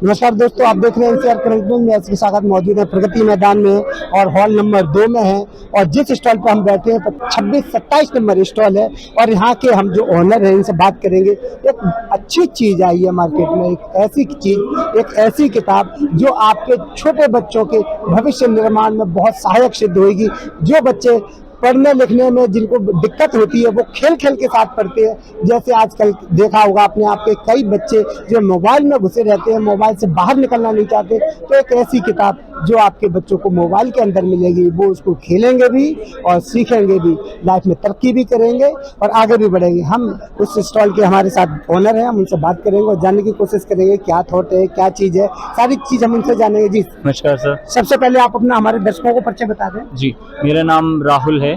नमस्कार दोस्तों, आप देख रहे हैं एनसीआर करंट न्यूज़ में। इसके साथ मौजूद है प्रगति मैदान में और हॉल नंबर 2 में है। और जिस स्टॉल पर हम बैठे हैं 26-27 नंबर स्टॉल है और यहाँ के हम जो ओनर हैं इनसे बात करेंगे। एक अच्छी चीज़ आई है मार्केट में, एक ऐसी चीज़, एक ऐसी किताब जो आपके छोटे बच्चों के भविष्य निर्माण में बहुत सहायक सिद्ध होगी। जो बच्चे पढ़ने लिखने में जिनको दिक्कत होती है वो खेल खेल के साथ पढ़ते हैं। जैसे आजकल देखा होगा आपने, आपके कई बच्चे जो मोबाइल में घुसे रहते हैं, मोबाइल से बाहर निकलना नहीं चाहते, तो एक ऐसी किताब जो आपके बच्चों को मोबाइल के अंदर मिलेगी, वो उसको खेलेंगे भी और सीखेंगे भी, लाइफ में तरक्की भी करेंगे और आगे भी बढ़ेंगे। हम उस स्टॉल के हमारे साथ ओनर हैं, हम उनसे बात करेंगे और जानने की कोशिश करेंगे क्या थॉट है, क्या चीज़ है, सारी चीज़ हम उनसे जानेंगे। जी नमस्कार सर। सबसे पहले आप अपना हमारे दर्शकों को परिचय बता दें। जी, मेरा नाम राहुल है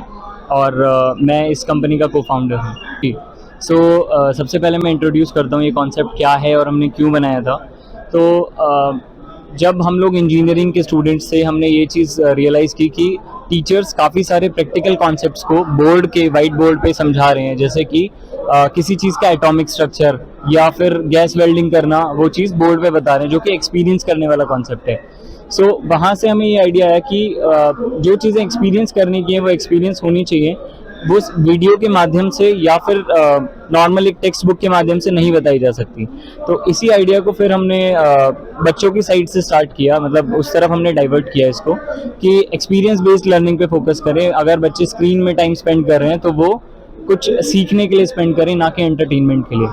और मैं इस कंपनी का को-फाउंडर हूँ। जी, सबसे पहले मैं इंट्रोड्यूस करता हूँ ये कॉन्सेप्ट क्या है और हमने क्यों बनाया था। तो जब हम लोग इंजीनियरिंग के स्टूडेंट्स थे, हमने ये चीज़ रियलाइज़ की कि टीचर्स काफ़ी सारे प्रैक्टिकल कॉन्सेप्ट्स को बोर्ड के वाइट बोर्ड पे समझा रहे हैं, जैसे कि किसी चीज़ का एटॉमिक स्ट्रक्चर या फिर गैस वेल्डिंग करना, वो चीज़ बोर्ड पे बता रहे हैं, जो कि एक्सपीरियंस करने वाला कॉन्सेप्ट है। वहाँ से हमें ये आइडिया आया कि जो चीज़ें एक्सपीरियंस करनी की है वो एक्सपीरियंस होनी चाहिए, वो वीडियो के माध्यम से या फिर नॉर्मल एक टेक्स्ट बुक के माध्यम से नहीं बताई जा सकती। तो इसी आइडिया को फिर हमने बच्चों की साइड से स्टार्ट किया, मतलब उस तरफ हमने डाइवर्ट किया इसको कि एक्सपीरियंस बेस्ड लर्निंग पे फोकस करें। अगर बच्चे स्क्रीन में टाइम स्पेंड कर रहे हैं तो वो कुछ सीखने के लिए स्पेंड करें, ना कि एंटरटेनमेंट के लिए।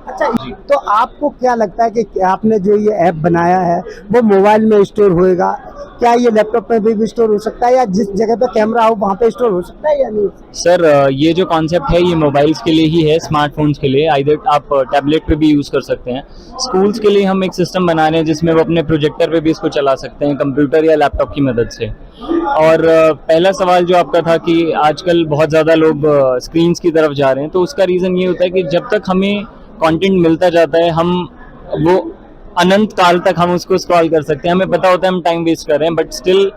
अच्छा, तो आपको क्या लगता है कि आपने जो ये ऐप बनाया है वो मोबाइल में स्टोर होएगा? क्या ये लैपटॉप में भी स्टोर हो सकता है या जिस जगह पे कैमरा हो वहाँ पे स्टोर हो सकता है या नहीं? सर, ये जो कॉन्सेप्ट है ये मोबाइल्स के लिए ही है, स्मार्टफोन्स के लिए। आइदर आप टैबलेट पे भी यूज़ कर सकते हैं। स्कूल्स के लिए हम एक सिस्टम बना रहे हैं जिसमें वो अपने प्रोजेक्टर पे भी इसको चला सकते हैं, कंप्यूटर या लैपटॉप की मदद से। और पहला सवाल जो आपका था कि आजकल बहुत ज़्यादा लोग स्क्रीन्स की तरफ जा रहे हैं, तो उसका रीज़न ये होता है कि जब तक हमें कंटेंट मिलता जाता है, हम वो अनंत काल तक हम उसको स्क्रॉल कर सकते हैं। हमें पता होता है हम टाइम वेस्ट कर रहे हैं, बट स्टिल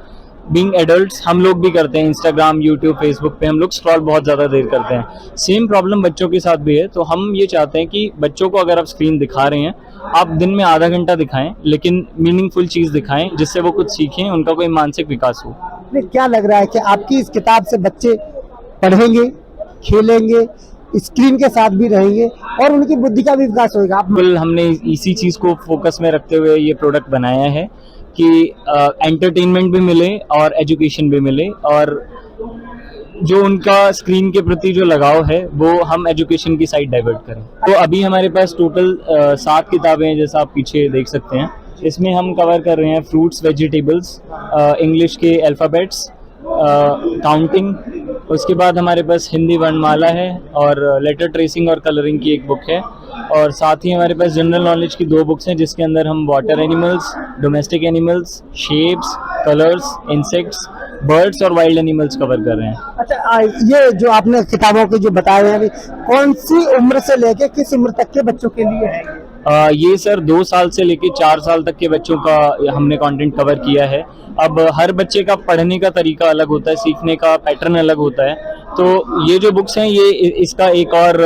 बीइंग एडल्ट्स हम लोग भी करते हैं। इंस्टाग्राम, यूट्यूब, फेसबुक पे हम लोग स्क्रॉल बहुत ज़्यादा देर करते हैं। सेम प्रॉब्लम बच्चों के साथ भी है। तो हम ये चाहते हैं कि बच्चों को अगर आप स्क्रीन दिखा रहे हैं, आप दिन में आधा घंटा दिखाएं, लेकिन मीनिंगफुल चीज़ दिखाएं जिससे वो कुछ सीखें, उनका कोई मानसिक विकास हो। क्या लग रहा है कि आपकी इस किताब से बच्चे पढ़ेंगे, खेलेंगे, स्क्रीन के साथ भी रहेंगे और उनकी बुद्धि का भी विकास होगा? हमने इसी चीज़ को फोकस में रखते हुए ये प्रोडक्ट बनाया है कि एंटरटेनमेंट भी मिले और एजुकेशन भी मिले, और जो उनका स्क्रीन के प्रति जो लगाव है वो हम एजुकेशन की साइड डाइवर्ट करें। तो अभी हमारे पास टोटल 7 किताबें हैं, जैसा आप पीछे देख सकते हैं। इसमें हम कवर कर रहे हैं फ्रूट्स, वेजिटेबल्स, इंग्लिश के अल्फ़ाबेट्स, काउंटिंग। उसके बाद हमारे पास हिंदी वर्णमाला है और लेटर ट्रेसिंग और कलरिंग की एक बुक है। और साथ ही हमारे पास जनरल नॉलेज की 2 बुक्स हैं जिसके अंदर हम water animals, domestic animals, shapes, colours, insects, birds और वाइल्ड एनिमल्स कवर कर रहे हैं। अच्छा, ये जो आपने किताबों के जो बताए हैं, अभी कौन सी उम्र से लेके किस उम्र तक के बच्चों के लिए है? ये सर 2 साल से लेके 4 साल तक के बच्चों का हमने कंटेंट कवर किया है। अब हर बच्चे का पढ़ने का तरीका अलग होता है, सीखने का पैटर्न अलग होता है। तो ये जो बुक्स हैं, ये इसका एक और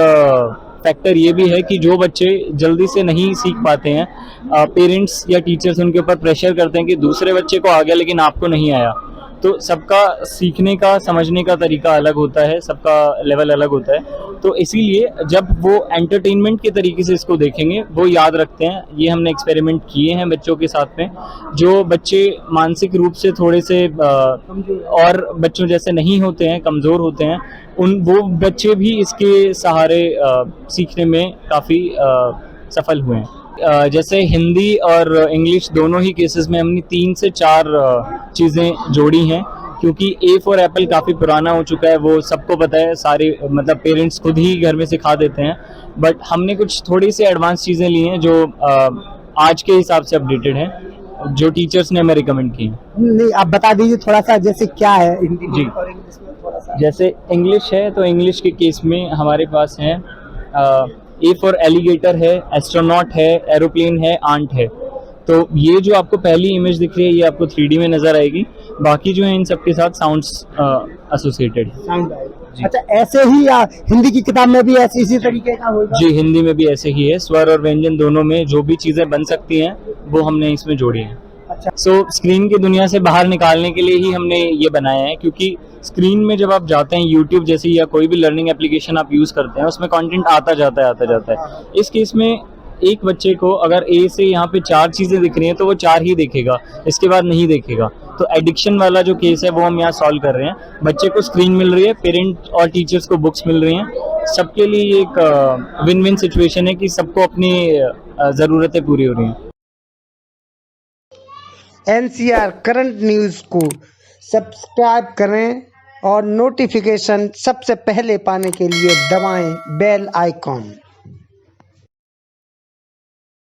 फैक्टर ये भी है कि जो बच्चे जल्दी से नहीं सीख पाते हैं, पेरेंट्स या टीचर्स उनके ऊपर प्रेशर करते हैं कि दूसरे बच्चे को आ गया लेकिन आपको नहीं आया। तो सबका सीखने का, समझने का तरीका अलग होता है, सबका लेवल अलग होता है। तो इसीलिए जब वो एंटरटेनमेंट के तरीके से इसको देखेंगे, वो याद रखते हैं। ये हमने एक्सपेरिमेंट किए हैं बच्चों के साथ में। जो बच्चे मानसिक रूप से थोड़े से और बच्चों जैसे नहीं होते हैं, कमज़ोर होते हैं, वो बच्चे भी इसके सहारे सीखने में काफ़ी सफल हुए हैं। जैसे हिंदी और इंग्लिश दोनों ही केसेस में हमने 3 से 4 चीज़ें जोड़ी हैं, क्योंकि ए फॉर एप्पल काफ़ी पुराना हो चुका है, वो सबको पता है, सारे मतलब पेरेंट्स खुद ही घर में सिखा देते हैं। बट हमने कुछ थोड़ी सी एडवांस चीज़ें ली हैं जो आज के हिसाब से अपडेटेड हैं, जो टीचर्स ने हमें रिकमेंड की हैं। नहीं, आप बता दीजिए थोड़ा सा, जैसे क्या है हिंदी जी। और इंग्लिश में थोड़ा सा। जैसे इंग्लिश है तो इंग्लिश के केस में हमारे पास हैं ए फॉर एलिगेटर है, एस्ट्रोनॉट है, एरोप्लेन है, आंट है। तो ये जो आपको पहली इमेज दिख रही है ये आपको 3D में नज़र आएगी। बाकी जो है इन सब के साथ साउंड्स एसोसिएटेड है। अच्छा, ऐसे ही या हिंदी की किताब में भी ऐसे इसी तरीके का होगा? जी, हिंदी में भी ऐसे ही है, स्वर और व्यंजन दोनों में जो भी चीजें बन सकती हैं वो हमने इसमें जोड़ी हैं। अच्छा। स्क्रीन की दुनिया से बाहर निकालने के लिए ही हमने ये बनाया है, क्योंकि स्क्रीन में जब आप जाते हैं यूट्यूब जैसी या कोई भी लर्निंग एप्लीकेशन आप यूज करते हैं, उसमें कंटेंट आता जाता है। इस केस में एक बच्चे को अगर ए से यहाँ पे 4 चीजें दिख रही हैं तो वो 4 ही देखेगा, इसके बाद नहीं देखेगा। तो एडिक्शन वाला जो केस है वो हम यहाँ सॉल्व कर रहे हैं। बच्चे को स्क्रीन मिल रही है, पेरेंट और टीचर्स को बुक्स मिल रही हैं, सबके लिए एक विन विन सिचुएशन है कि सबको अपनी जरूरतें पूरी हो रही हैं। NCR करंट न्यूज़ को सब्सक्राइब करें और नोटिफिकेशन सबसे पहले पाने के लिए दबाएं बेल आइकॉन।